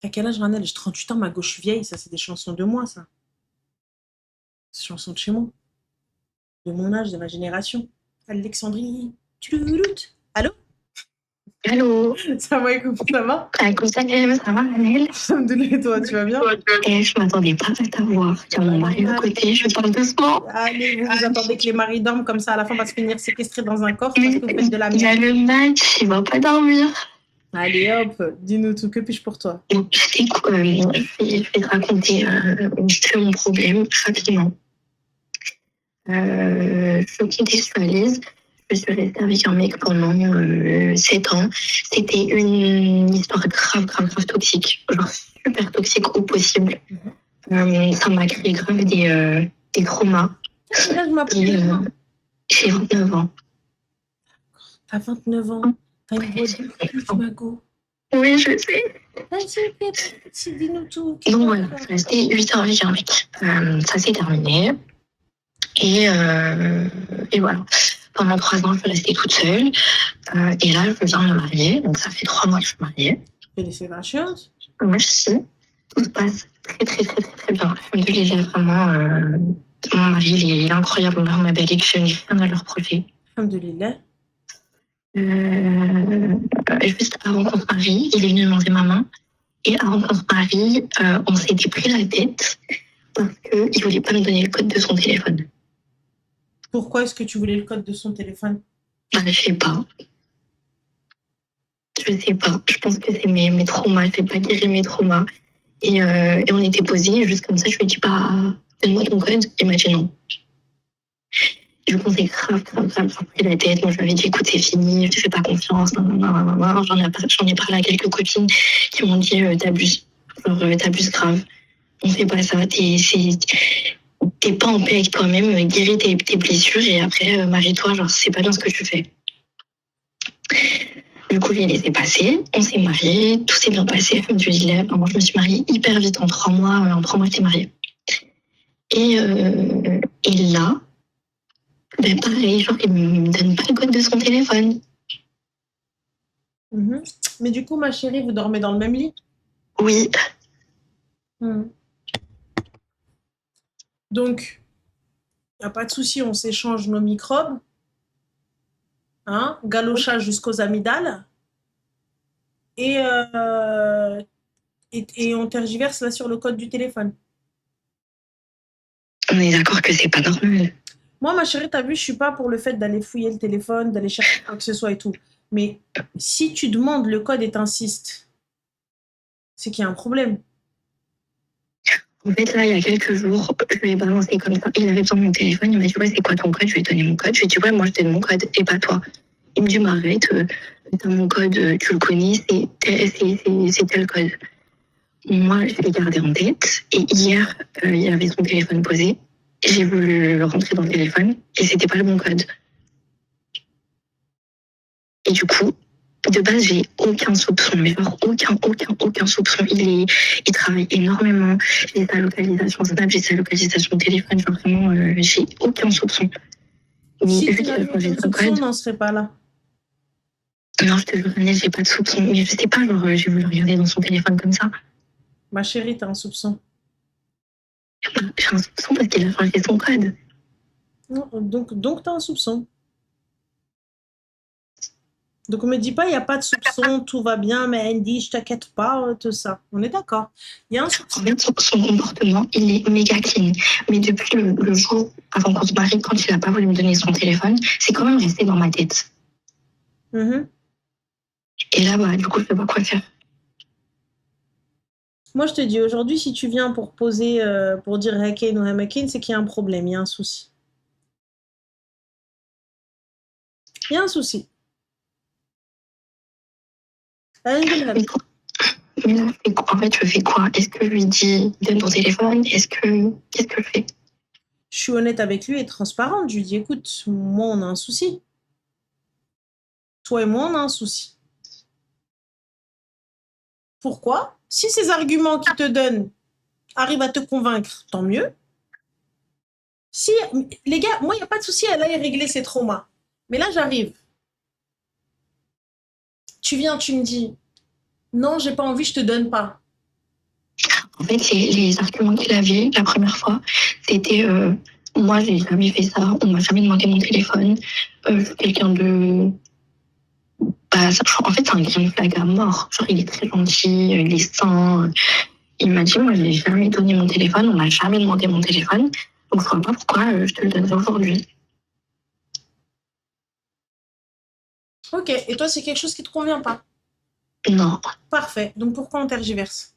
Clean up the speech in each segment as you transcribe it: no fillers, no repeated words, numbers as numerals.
T'as quel âge, Ranel? J'ai 38 ans, ma gauche, je suis vieille. Ça, c'est des chansons de moi, ça. C'est des chansons de chez moi. De mon âge, de ma génération. Alexandrie, tu le luttes. Allô? Allô, Ça va, écoute, ça va? écoute, ça va, Annelle? Alhamdoulilah, toi, tu vas bien? Et je m'attendais pas à t'avoir. Il y a mon mari à côté, je parle doucement. Allez, vous attendez que les maris dorment comme ça, à la fin, on va se finir séquestrés dans un corps parce que vous faites de la Il y a merde. le match, il va pas dormir. Allez, hop, dis-nous tout, que puis-je pour toi? Donc, tu sais quoi, je vais te raconter vite fait mon problème rapidement. Je contextualise. Je suis restée avec un mec pendant 7 ans. C'était une histoire grave toxique. Genre super toxique au possible. Ça m'a créé grave des traumas. Là, je m'appelle. J'ai 29 ans. T'as 29 ans. T'as une voix de pute, ma go. Oui, je sais. Vas-y, dis-nous tout. Donc voilà, je suis restée 8 ans avec un mec. Ça s'est terminé. Et voilà. Pendant 3 ans, je suis restée toute seule. Et là, je viens de me marier. Donc ça fait 3 mois que je suis mariée. Félicitations. Merci. Tout se passe très bien. Alhamdoulilah, vraiment. Mon mari, il est incroyable. Ma belle, je n'ai rien à leur reprocher. Alhamdoulilah. Juste avant qu'on se marie, il est venu demander ma main. Et avant qu'on se marie, on s'était pris la tête parce qu'il ne voulait pas me donner le code de son téléphone. Pourquoi est-ce que tu voulais le code de son téléphone? Je sais pas. Je pense que c'est mes traumas. Je n'ai pas guéri mes traumas. Et on était posés, juste comme ça, je lui ai dit, donne-moi ton code. Il m'a dit non. Du coup, on s'est grave pris la tête. Moi, je lui avais dit, écoute, c'est fini, je te fais pas confiance. J'en ai parlé à quelques copines qui m'ont dit, t'abuses. T'abuses grave. On fait pas ça. T'es pas en paix avec toi-même. Guéris tes blessures et après, marie-toi. Genre, c'est pas bien ce que tu fais. Du coup, je l'ai laissé passer. On s'est mariés. Tout s'est bien passé. Moi, je me suis mariée hyper vite. En 3 mois, j'étais mariée. Et là, pareil, genre, il me donne pas le code de son téléphone. Mais du coup, ma chérie, vous dormez dans le même lit? Oui. Donc, il n'y a pas de souci, on s'échange nos microbes. Hein, galochage jusqu'aux amygdales. Et on tergiverse là sur le code du téléphone. On est d'accord que c'est pas normal. Moi, ma chérie, t'as vu, je suis pas pour le fait d'aller fouiller le téléphone, d'aller chercher quoi que ce soit et tout. Mais si tu demandes le code et t'insistes, c'est qu'il y a un problème. En fait, là, il y a quelques jours, je lui ai balancé comme ça. Il avait besoin de mon téléphone. Il m'a dit, ouais, c'est quoi ton code? Je lui ai donné mon code. Je lui ai dit, ouais, moi, je te donne mon code et pas toi. Il me dit, arrête, t'as mon code, tu le connais, c'est tel code. Moi, je l'ai gardé en tête. Et hier, il avait son téléphone posé. J'ai voulu rentrer dans le téléphone et c'était pas le bon code. Et du coup, de base, j'ai aucun soupçon, mais genre aucun soupçon. Il travaille énormément. J'ai sa localisation Snap, j'ai sa localisation téléphone. Genre vraiment, j'ai aucun soupçon. Mais si tu n'avais aucun soupçon, on n'en serait pas là. Non, je te jure, j'ai pas de soupçon. Mais je sais pas, genre, j'ai voulu regarder dans son téléphone comme ça. Ma chérie, t'as un soupçon. J'ai un soupçon parce qu'il a changé son code. Non, donc t'as un soupçon. Donc on me dit pas, il n'y a pas de soupçon, tout va bien, mais Andy, je t'inquiète pas, tout ça. On est d'accord. Il y a un soupçon. En fait, son comportement, il est méga clean. Mais depuis le jour avant qu'on se marie, quand il n'a pas voulu me donner son téléphone, c'est quand même resté dans ma tête. Et là, du coup, je ne sais pas quoi faire. Moi, je te dis, aujourd'hui, si tu viens pour poser, pour dire Haken ou Hamaken, c'est qu'il y a un problème, il y a un souci. Il y a un souci. Mais là, en fait, je fais quoi? Est-ce que je lui dis donne ton téléphone? Qu'est-ce que je fais? Je suis honnête avec lui et transparente. Je lui dis, écoute, moi, on a un souci. Toi et moi, on a un souci. Pourquoi? Si ces arguments qu'il te donne arrivent à te convaincre, tant mieux. Si, les gars, moi, il n'y a pas de souci, elle a réglé ses traumas. Mais là, j'arrive. Tu viens, tu me dis, non, j'ai pas envie, je te donne pas. En fait, les arguments qu'il avait la première fois, c'était moi, j'ai jamais fait ça, on m'a jamais demandé mon téléphone, je suis quelqu'un de. Bah, en fait, c'est un green flag à mort. Genre, il est très gentil, il est sain. Il m'a dit, moi, je n'ai jamais donné mon téléphone, on m'a jamais demandé mon téléphone, donc je vois pas pourquoi je te le donnerais aujourd'hui. Ok, et toi, c'est quelque chose qui te convient pas. Non, Parfait. Donc pourquoi on tergiverse?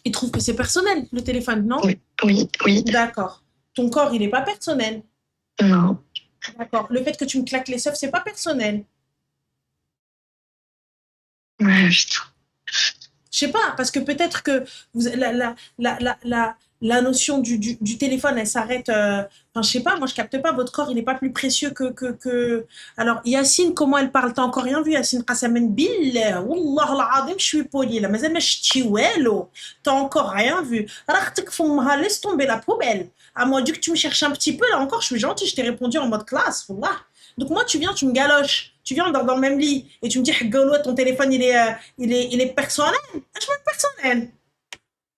Il trouve que c'est personnel, le téléphone, non? oui, D'accord. Ton corps, il n'est pas personnel. non. D'accord. Le fait que tu me claques les seufs, c'est pas personnel. Ouais, putain. Je sais pas, parce que peut-être que la notion du téléphone, elle s'arrête. Enfin, je sais pas, moi je capte pas, votre corps, il n'est pas plus précieux que. Alors, Yacine, comment elle parle? T'as encore rien vu, Yacine Qassamen Billah, Wallah al-Azim, je suis polie, là, mais elle m'a. T'as encore rien vu. Rakhtek fomha, laisse tomber la poubelle. À moi, du que tu me cherches un petit peu, là encore, je suis gentille, je t'ai répondu en mode classe, Wallah. Donc, moi, tu viens, tu me galoches. Tu viens, on dort dans le même lit. Et tu me dis, Haggaoulou, ton téléphone, il est personnel. Je veux personnel.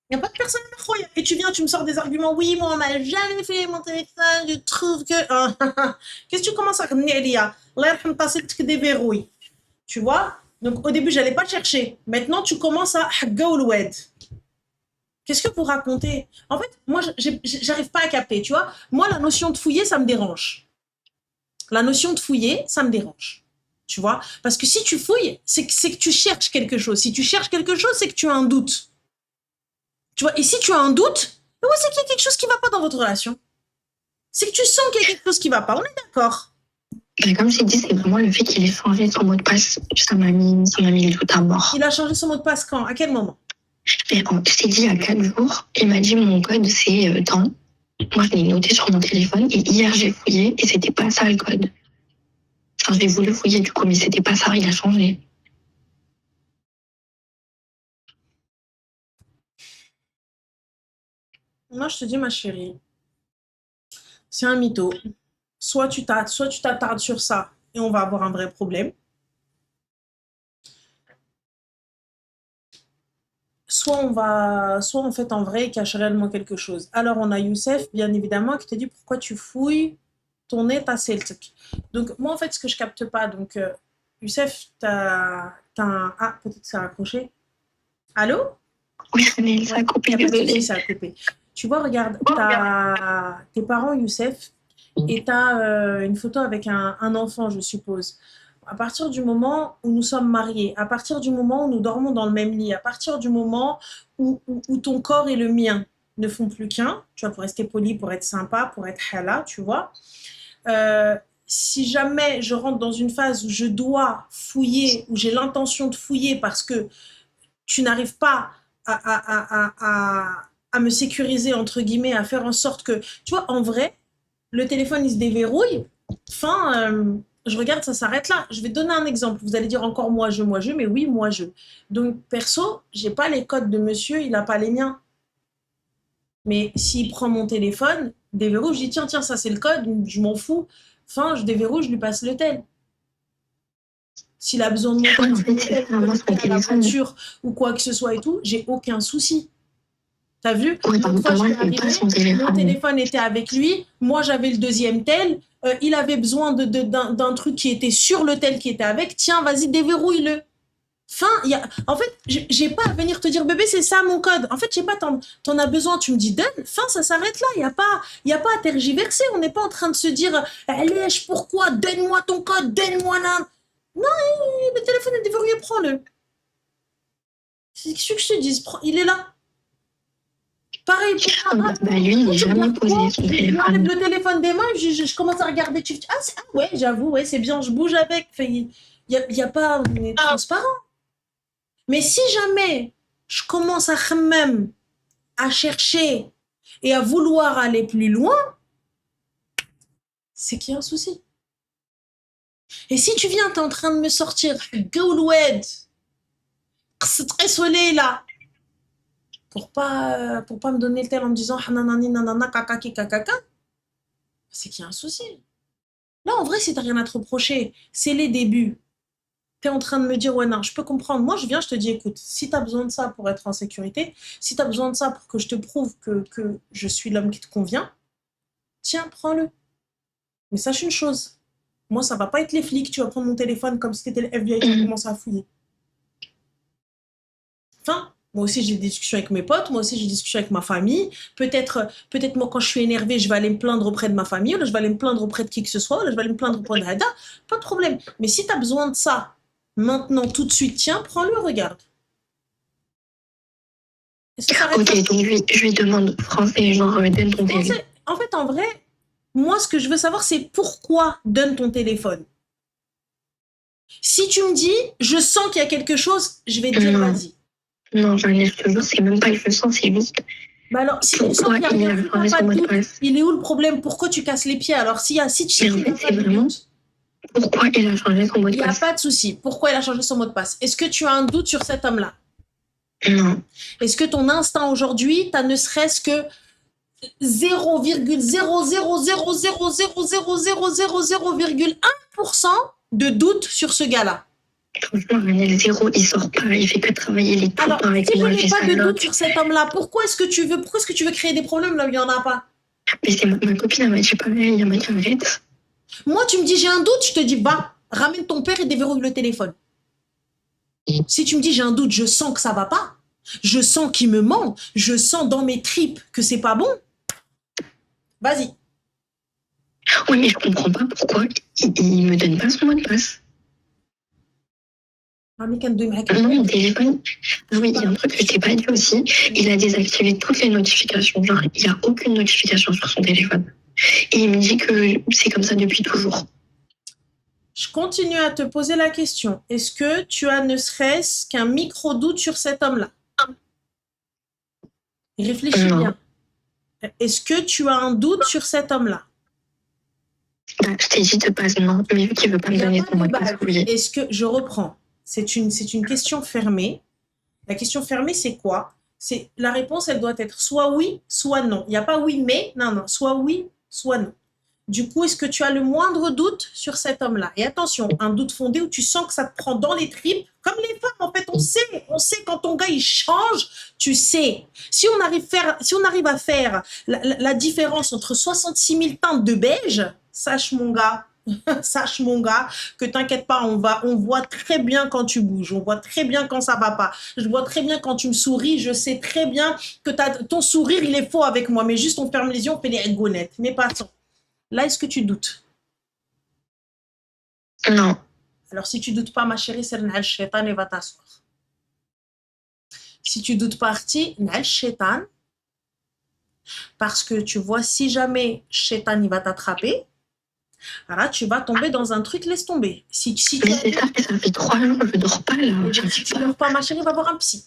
Il n'y a pas de personnel incroyable. Et tu viens, tu me sors des arguments. Oui, moi, on m'a jamais fait mon téléphone. Je trouve que. Qu'est-ce que tu commences à ramener, Elia? Là, il passer que des verrouilles. Tu vois? Donc, au début, j'allais pas chercher. Maintenant, tu commences à Haggaouloued. Qu'est-ce que vous racontez? En fait, moi, j'arrive pas à capter, tu vois? Moi, la notion de fouiller, ça me dérange. La notion de fouiller, ça me dérange. Tu vois? Parce que si tu fouilles, c'est que tu cherches quelque chose. Si tu cherches quelque chose, c'est que tu as un doute. Tu vois? Et si tu as un doute, c'est qu'il y a quelque chose qui ne va pas dans votre relation. C'est que tu sens qu'il y a quelque chose qui ne va pas. On est d'accord. Comme j'ai dit, c'est vraiment le fait qu'il ait changé son mot de passe. Ça m'a mis le doute à mort. Il a changé son mot de passe quand? À quel moment? Et quand je t'ai dit il y a 4 jours, il m'a dit mon code c'est temps. Moi, je l'ai noté sur mon téléphone et hier, j'ai fouillé et c'était pas ça le code. Enfin, j'ai voulu fouiller du coup, mais c'était pas ça, il a changé. Moi, je te dis, ma chérie, c'est un mytho. Soit tu t'attardes sur ça et on va avoir un vrai problème. Soit en fait en vrai, il cache réellement quelque chose. Alors on a Youssef, bien évidemment, qui te dit pourquoi tu fouilles ton nez, ta celtique. Donc moi en fait, ce que je capte pas, donc Youssef, t'as un... Ah, peut-être que ça a accroché. Allô? Oui, ça a coupé, désolé. Ça a coupé. Tu vois, regarde, t'as tes parents, Youssef, et t'as une photo avec un enfant, je suppose. À partir du moment où nous sommes mariés, à partir du moment où nous dormons dans le même lit, à partir du moment où ton corps et le mien ne font plus qu'un, tu vois, pour rester poli, pour être sympa, pour être hala, tu vois, euh, si jamais je rentre dans une phase où je dois fouiller, où j'ai l'intention de fouiller parce que tu n'arrives pas à me sécuriser, entre guillemets, à faire en sorte que, tu vois, en vrai, le téléphone, il se déverrouille. Enfin, je regarde, ça s'arrête là. Je vais te donner un exemple. Vous allez dire encore moi, je, mais oui, moi, je. Donc, perso, j'ai pas les codes de monsieur, il n'a pas les miens. Mais s'il prend mon téléphone, déverrouille, je dis tiens, ça c'est le code, je m'en fous. Enfin, je déverrouille, je lui passe le tel. S'il a besoin de mon à la voiture ou quoi que ce soit et tout, j'ai aucun souci. T'as vu? Une fois, je suis arrivée, mon téléphone était avec lui, moi j'avais le deuxième tel, il avait besoin d'un truc qui était sur le tel qui était avec, tiens, vas-y, déverrouille-le. Fin, en fait, j'ai pas à venir te dire, bébé, c'est ça mon code. En fait, j'ai pas, t'en as besoin, tu me dis, donne. Fin, ça s'arrête là. Y a pas à tergiverser. On n'est pas en train de se dire, allez, pourquoi? Donne-moi ton code, donne-moi là. Non, le téléphone est déverrouillé, prends-le. C'est ce que je te dis, il est là. Pareil pour moi. Lui, il n'est jamais posé son téléphone. Je enlève le téléphone des mains, je commence à regarder. Ouais, j'avoue, ouais, c'est bien, je bouge avec. Il y a pas, on est transparent. Mais si jamais je commence même à chercher et à vouloir aller plus loin, c'est qu'il y a un souci. Et si tu viens, tu es en train de me sortir Gauloued, c'est très soleil là, pour pas me donner le tel en me disant nanani nanana kakaki kakaka, c'est qu'il y a un souci. Là, en vrai, si t'as rien à te reprocher, c'est les débuts. Tu es en train de me dire, ouais, non, je peux comprendre. Moi, je viens, je te dis, écoute, si tu as besoin de ça pour être en sécurité, si tu as besoin de ça pour que je te prouve que je suis l'homme qui te convient, tiens, prends-le. Mais sache une chose, moi, ça va pas être les flics, tu vas prendre mon téléphone comme si c'était le FBI qui a commencé à fouiller. Enfin, moi aussi, j'ai des discussions avec mes potes, moi aussi, j'ai des discussions avec ma famille. Peut-être moi, quand je suis énervée, je vais aller me plaindre auprès de ma famille, ou là, je vais aller me plaindre auprès de qui que ce soit, ou là, je vais aller me plaindre auprès de Hada. Pas de problème. Mais si tu as besoin de ça, maintenant, tout de suite, tiens, prends-le, regarde. Est-ce que ça reste Ok, donc je lui demande français, genre, donne ton téléphone. En fait, en vrai, moi, ce que je veux savoir, c'est pourquoi donne ton téléphone. Si tu me dis, je sens qu'il y a quelque chose, je vais te dire, vas-y. Non, je te jure, c'est même pas que je sens, c'est juste. Bah alors, si tu sens qu'il y a rien, pas de doute, il est où le problème? Pourquoi tu casses les pieds? Alors, si tu c'est vraiment pourquoi il a changé son mot de passe. Il n'y a pas de souci. Pourquoi il a changé son mot de passe? Est-ce que tu as un doute sur cet homme-là? Non. Est-ce que ton instinct aujourd'hui, t'as ne serait-ce que 0,00000000000,1% de doute sur ce gars-là? Franchement, René, zéro, il sort pas, il fait que travailler les temps avec moi. Si je n'ai pas de doute sur cet homme-là, pourquoi est-ce que tu veux créer des problèmes là où il n'y en a pas? Mais c'est ma copine, elle m'a dit pareil, elle m'a dit arrête. Moi, tu me dis j'ai un doute, je te dis va, ramène ton père et déverrouille le téléphone. Si tu me dis j'ai un doute, je sens que ça va pas, je sens qu'il me ment, je sens dans mes tripes que c'est pas bon, vas-y. Oui, mais je comprends pas pourquoi il me donne pas son mot de passe. Non, mon téléphone. Oui, il y a un truc que je t'ai pas dit aussi. Il a désactivé toutes les notifications. Genre, il n'y a aucune notification sur son téléphone. Et il me dit que c'est comme ça depuis toujours. Je continue à te poser la question. Est-ce que tu as ne serait-ce qu'un micro-doute sur cet homme-là? Réfléchis bien. Est-ce que tu as un doute sur cet homme-là? Bah, je t'ai dit de base non, mais vu qu'il veut pas me donner son mot de passe, oui. Est-ce que je reprends? C'est une question fermée. La question fermée, c'est quoi? C'est la réponse, elle doit être soit oui, soit non. Il n'y a pas oui, mais, non, soit oui, soit non. Du coup, est-ce que tu as le moindre doute sur cet homme-là? Et attention, un doute fondé où tu sens que ça te prend dans les tripes, comme les femmes, en fait, on sait quand ton gars, il change, tu sais. Si on arrive à faire la différence entre 66 000 teintes de beige, sache mon gars, que t'inquiète pas, on voit très bien quand tu bouges, on voit très bien quand ça va pas, je vois très bien quand tu me souris, je sais très bien que ton sourire, il est faux avec moi, mais juste on ferme les yeux, on fait les rigolettes, mais passons. Là, est-ce que tu doutes? Non. Alors, si tu doutes pas, ma chérie, c'est le shaitan et va t'asseoir. Si tu doutes parti, le shaitan, parce que tu vois, si jamais shaitan il va t'attraper, alors tu vas tomber dans un truc, laisse tomber. Mais c'est ça, ça fait 3 jours, je dors pas là. Si tu dors pas, ma chérie, va voir un psy.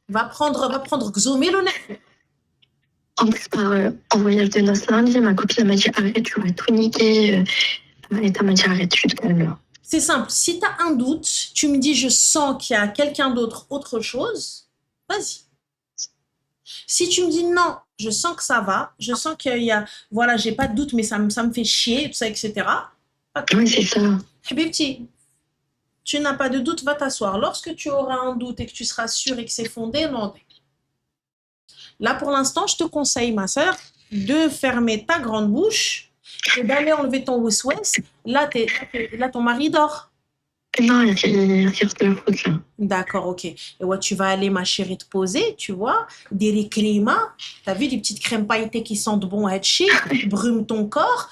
Va prendre Xomé le nez. En plus, en voyage de noces lundi, ma copine m'a dit arrête, tu vas tout niquer. Et elle m'a dit arrête, tu te calmes. C'est simple, si tu as un doute, tu me dis je sens qu'il y a quelqu'un d'autre, autre chose, vas-y. Si tu me dis non, je sens que ça va, je sens qu'il y a, voilà, j'ai pas de doute, mais ça me fait chier, tout ça, etc. Oui, c'est ça. Habibti, tu n'as pas de doute, va t'asseoir. Lorsque tu auras un doute et que tu seras sûr et que c'est fondé, non. Là, pour l'instant, je te conseille, ma sœur, de fermer ta grande bouche et d'aller enlever ton wes-wes. Là, ton mari dort. Non, il reste le foot là. D'accord, ok. Et ouais, tu vas aller, ma chérie, te poser, tu vois, des crèmes. T'as vu, des petites crèmes pailletées qui sentent bon à chic, brume ton corps,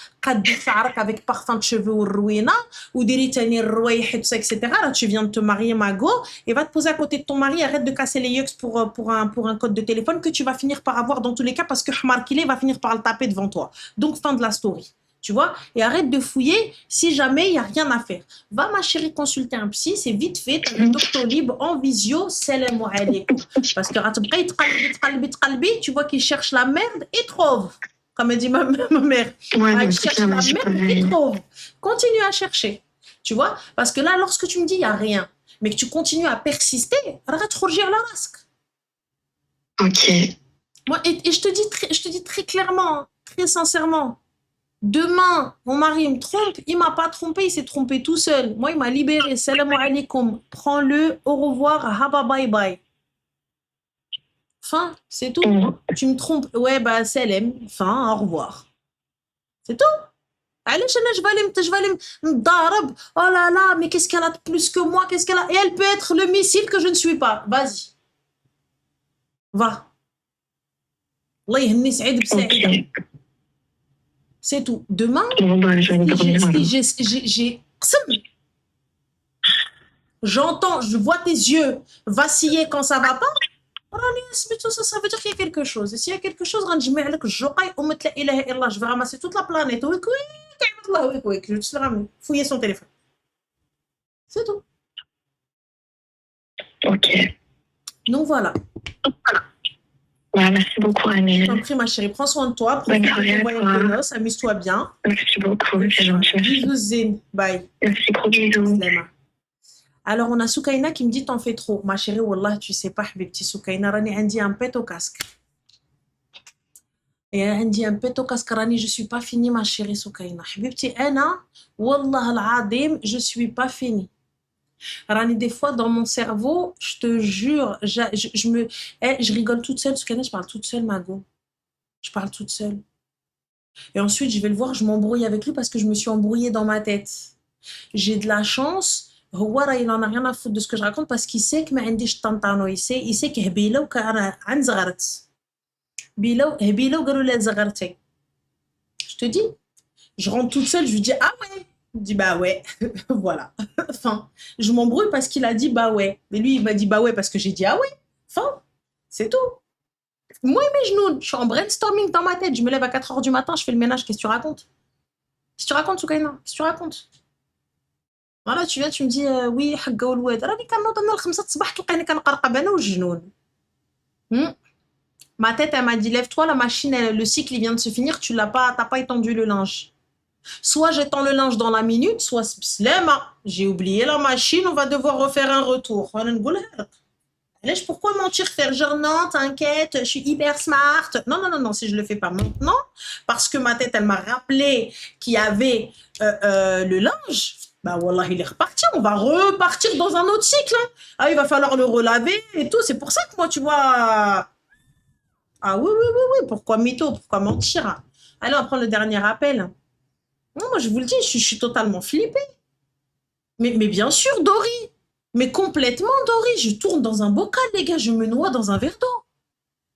avec parfum de cheveux ou ruina, ou des ritani tout ça, etc. Là, tu viens de te marier, Mago, et va te poser à côté de ton mari, arrête de casser les yeux pour un code de téléphone que tu vas finir par avoir dans tous les cas parce que Hamar Kile va finir par le taper devant toi. Donc, fin de la story. Tu vois, et arrête de fouiller si jamais il n'y a rien à faire. Va, ma chérie, consulter un psy, c'est vite fait, tu as le Doctolib en visio, salam alaikum. Parce que tu vois qu'il cherche la merde et trouve. Comme dit ma mère. Ouais, il cherche la merde et trouve. Continue à chercher. Tu vois, parce que là, lorsque tu me dis il n'y a rien, mais que tu continues à persister, arrête de rougir la masque. Ok. Moi, et je te dis très clairement, très sincèrement, Demain, mon mari me trompe, il m'a pas trompé, il s'est trompé tout seul. Moi, il m'a libéré. Salam alaikum. Prends-le, au revoir, haba bye bye. Fin, c'est tout. Tu me trompes, ouais, bah, salam. Fin, au revoir. C'est tout. علاش انا je vais aller نضارب oh là là mais qu'est-ce qu'elle a de plus que moi qu'est-ce qu'elle a et elle peut être le missile que je ne suis pas vas-y va الله يهني سعيد بسعيدة Ok. c'est tout demain Bon, bah, je vais dormir. j'ai قسم j'entends je vois tes yeux vaciller quand ça va pas راني سميتو ça veut dire qu'il y a quelque chose et s'il y a quelque chose غنجمع لك الجوقاي ومثل لا اله الا الله je vais ramasser toute la planète ويك ويك عبد الله ويك ويك je te le ramène fouiller son téléphone c'est tout Ok. donc voilà. Ouais, merci beaucoup, Amel. Je t'en prie, ma chérie, prends soin de toi, profite de ton voyage de noces, amuse-toi bien. Merci beaucoup, c'est gentil. Bisous, Zine, bye. Merci, gros bisous. Slema. Alors, on a Soukaina qui me dit t'en fais trop. Ma chérie, wallah, tu sais pas, habibti Soukaina, rani andi un pet au casque. Et andi un pet au casque, rani, je suis pas finie, ma chérie Soukaina. Habibti, ana, wallah al-adim, je suis pas finie. Rani, des fois, dans mon cerveau, je te jure, je rigole toute seule, Soukaina, je parle toute seule, Mago. Je parle toute seule. Et ensuite, je vais le voir, je m'embrouille avec lui parce que je me suis embrouillée dans ma tête. J'ai de la chance. Houara, il en a rien à foutre de ce que je raconte parce qu'il sait que ma عنديش طنطانو il sait que هبيلة وكان عن زغرت هبيلة وقالوا لها زغرتي. Je te dis, je rentre toute seule, je lui dis ah ouais. Il dit bah ouais. Voilà. Enfin, je m'embrouille parce qu'il a dit bah ouais. Mais lui, il m'a dit bah ouais parce que j'ai dit ah ouais. Enfin, c'est tout. Moi et mes genoux, je suis en brainstorming dans ma tête. Je me lève à 4h du matin, je fais le ménage. Qu'est-ce que tu racontes? Qu'est-ce que tu racontes, Soukaina? Qu'est-ce que tu racontes? Voilà, tu viens, tu me dis oui, حقة والواد. راني كنوض انا ل5 الصباح تلقاني كنقرقب انا والجنون. Ma tête, elle m'a dit lève-toi, la machine, le cycle il vient de se finir, t'as pas étendu le linge. Soit j'étends le linge dans la minute, soit slema, j'ai oublié la machine, on va devoir refaire un retour. Pourquoi mentir, faire genre non, t'inquiète, je suis hyper smart. Non, non, non, non, si je le fais pas maintenant, parce que ma tête, elle m'a rappelé qu'il y avait le linge, bah wallah, il est reparti, on va repartir dans un autre cycle. Hein. Ah, il va falloir le relaver et tout. C'est pour ça que moi, tu vois... Ah oui, oui, oui, oui, pourquoi mytho, pourquoi mentir? Allez, on prend le dernier appel. Non, moi, je vous le dis, je suis totalement flippée. Mais bien sûr, Dory. Mais complètement, Dory. Je tourne dans un bocal, les gars. Je me noie dans un verre d'eau.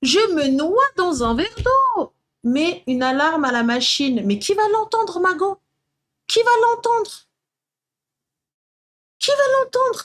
Je me noie dans un verre d'eau. Mais une alarme à la machine. Mais qui va l'entendre, Mago? Qui va l'entendre? Qui va l'entendre?